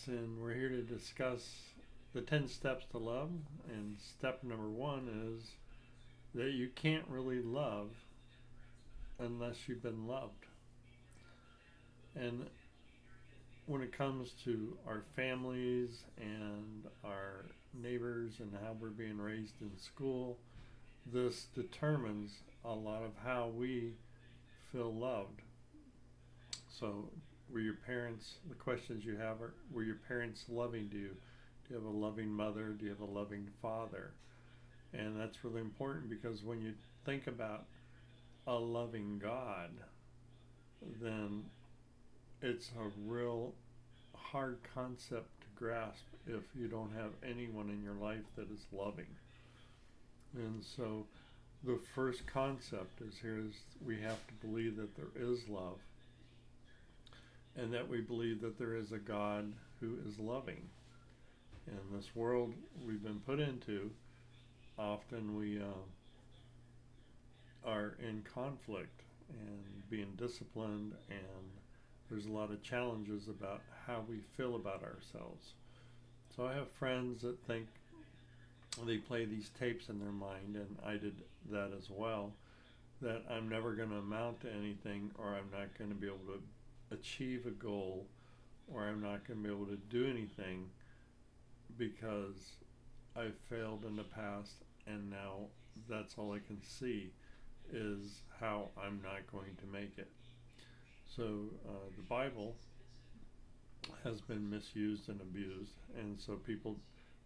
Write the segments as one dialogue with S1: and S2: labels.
S1: and we're here to discuss the 10 steps to love. And step number one is that you can't really love unless you've been loved. And when it comes to our families and our neighbors and how we're being raised in school, this determines a lot of how we feel loved. So, were your parents, the questions you have are, were your parents loving to you? Do you have a loving mother? Do you have a loving father? And that's really important because when you think about a loving God, then it's a real hard concept to grasp if you don't have anyone in your life that is loving. And so the first concept is here is we have to believe that there is love and that we believe that there is a God who is loving. In this world we've been put into, often we are in conflict and being disciplined, and there's a lot of challenges about how we feel about ourselves. So I have friends that think they play these tapes in their mind, and I did that as well, that I'm never going to amount to anything, or I'm not going to be able to achieve a goal, or I'm not going to be able to do anything because I've failed in the past, and now that's all I can see is how I'm not going to make it. So the Bible has been misused and abused, and so people,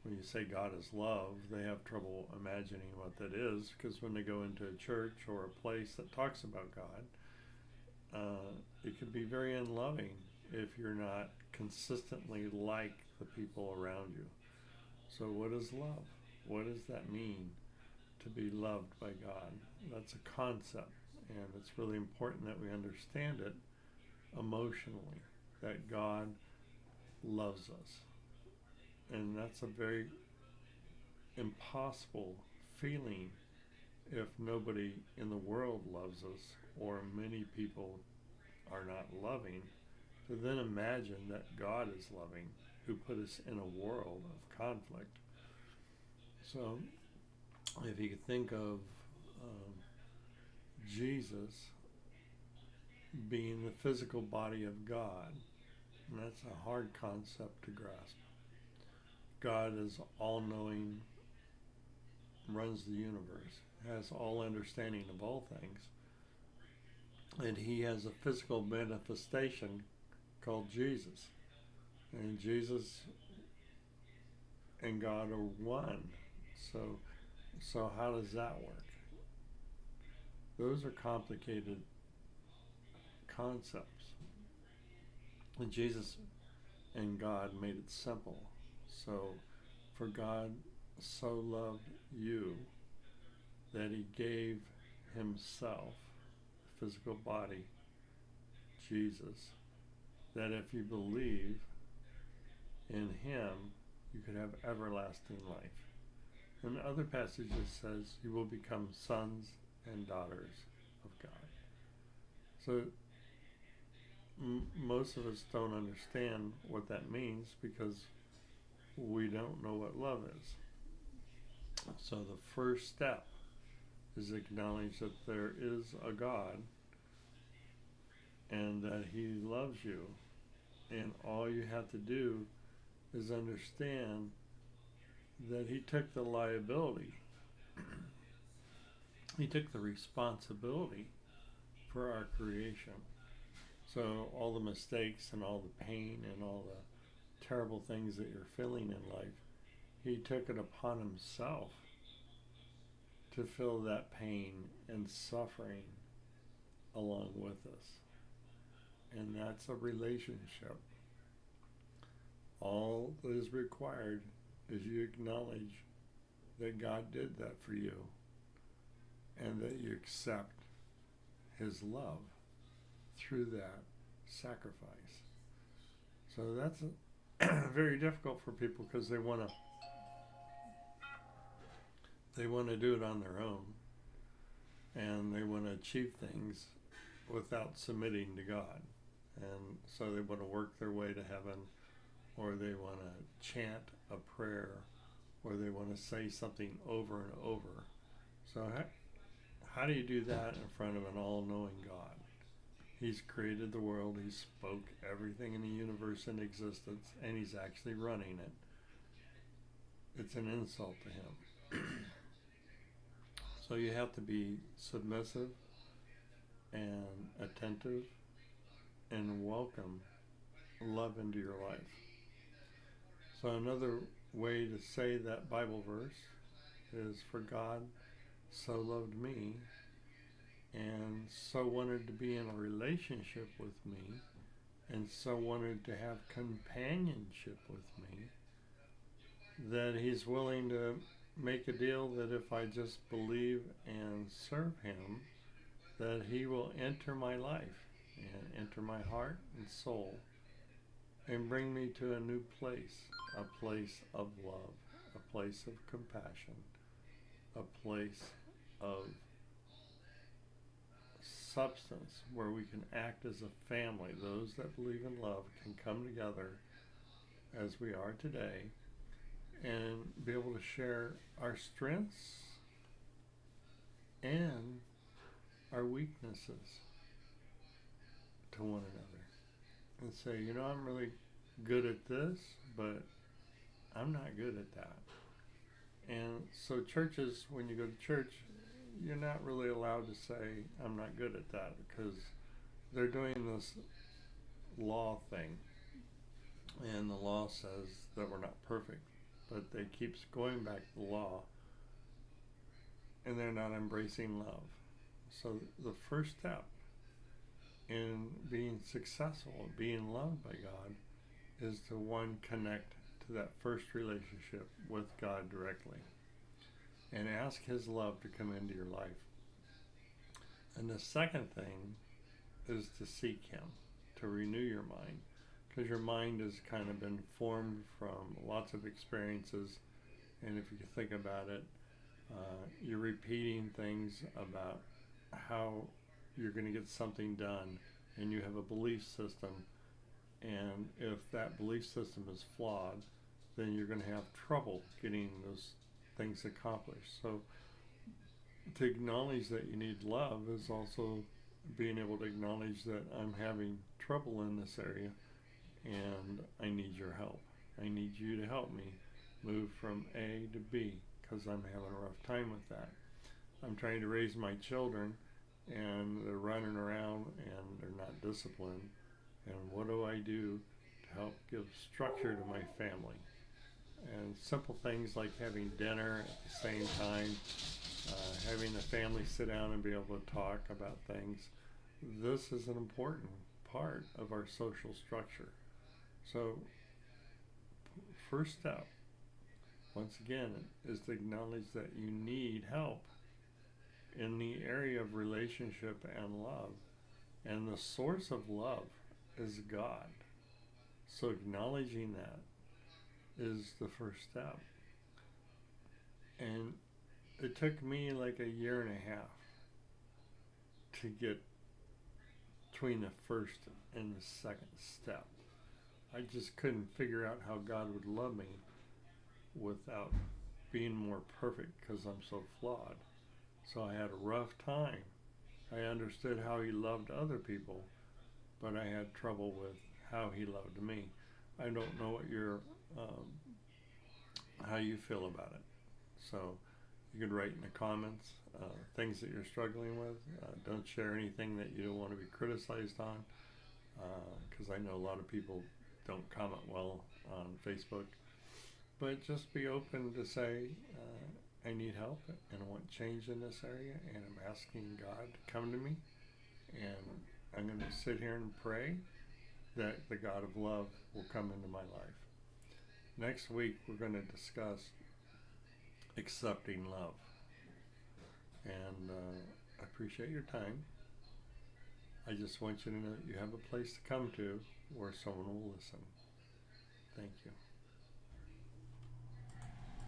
S1: when you say God is love, they have trouble imagining what that is, because when they go into a church or a place that talks about God, it can be very unloving if you're not consistently like the people around you. So what is love? What does that mean to be loved by God? That's a concept, and it's really important that we understand it emotionally, that God loves us. And that's a very impossible feeling if nobody in the world loves us, or many people are not loving, to then imagine that God is loving, who put us in a world of conflict. So if you could think of Jesus being the physical body of God, and that's a hard concept to grasp. God is all-knowing, runs the universe, has all understanding of all things, and he has a physical manifestation called Jesus. And Jesus and God are one. So how does that work? Those are complicated concepts. And Jesus and God made it simple. So, for God so loved you that he gave himself, physical body, Jesus, that if you believe in him, you could have everlasting life. In other passages says you will become sons and daughters of God. So most of us don't understand what that means because we don't know what love is. So the first step is acknowledge that there is a God and that he loves you, and all you have to do is understand that he took the liability, he took the responsibility for our creation. So all the mistakes and all the pain and all the terrible things that you're feeling in life, he took it upon himself to feel that pain and suffering along with us. And that's a relationship. All that is required is you acknowledge that God did that for you and that you accept his love through that sacrifice. So that's very difficult for people because they want to do it on their own, and they want to achieve things without submitting to God. And so they want to work their way to heaven or they want to chant a prayer, or they want to say something over and over. So how do you do that in front of an all-knowing God? He's created the world, he spoke everything in the universe into existence, and he's actually running it. It's an insult to him. So you have to be submissive and attentive and welcome love into your life. So another way to say that Bible verse is, for God so loved me and so wanted to be in a relationship with me and so wanted to have companionship with me that he's willing to make a deal that if I just believe and serve him, that he will enter my life and enter my heart and soul and bring me to a new place, a place of love, a place of compassion, a place of substance where we can act as a family. Those that believe in love can come together as we are today and be able to share our strengths and our weaknesses to one another and say, you know, I'm really good at this, but I'm not good at that. And so churches, when you go to church, you're not really allowed to say, I'm not good at that, because they're doing this law thing. And the law says that we're not perfect, but they keep going back to the law, and they're not embracing love. So the first step in being successful, being loved by God, is to, one, connect to that first relationship with God directly and ask his love to come into your life. And the second thing is to seek him, to renew your mind, because your mind has kind of been formed from lots of experiences, and if you think about it, you're repeating things about how you're going to get something done, and you have a belief system, and if that belief system is flawed, then you're going to have trouble getting those things accomplished. So to acknowledge that you need love is also being able to acknowledge that I'm having trouble in this area and I need your help. I need you to help me move from A to B because I'm having a rough time with that. I'm trying to raise my children and they're running around and they're not disciplined. And what do I do to help give structure to my family? And simple things like having dinner at the same time, having the family sit down and be able to talk about things. This is an important part of our social structure. So, first step, once again, is to acknowledge that you need help in the area of relationship and love. And the source of love is God. So acknowledging that is the first step. And it took me like a year and a half to get between the first and the second step. I just couldn't figure out how God would love me without being more perfect because I'm so flawed. So I had a rough time. I understood how he loved other people, but I had trouble with how he loved me. I don't know what how you feel about it. So you could write in the comments things that you're struggling with. Don't share anything that you don't want to be criticized on, because I know a lot of people don't comment well on Facebook. But just be open to say, I need help and I want change in this area, and I'm asking God to come to me, and I'm going to sit here and pray that the God of love will come into my life. Next week we're going to discuss accepting love, and I appreciate your time. I just want you to know that you have a place to come to where someone will listen. Thank you.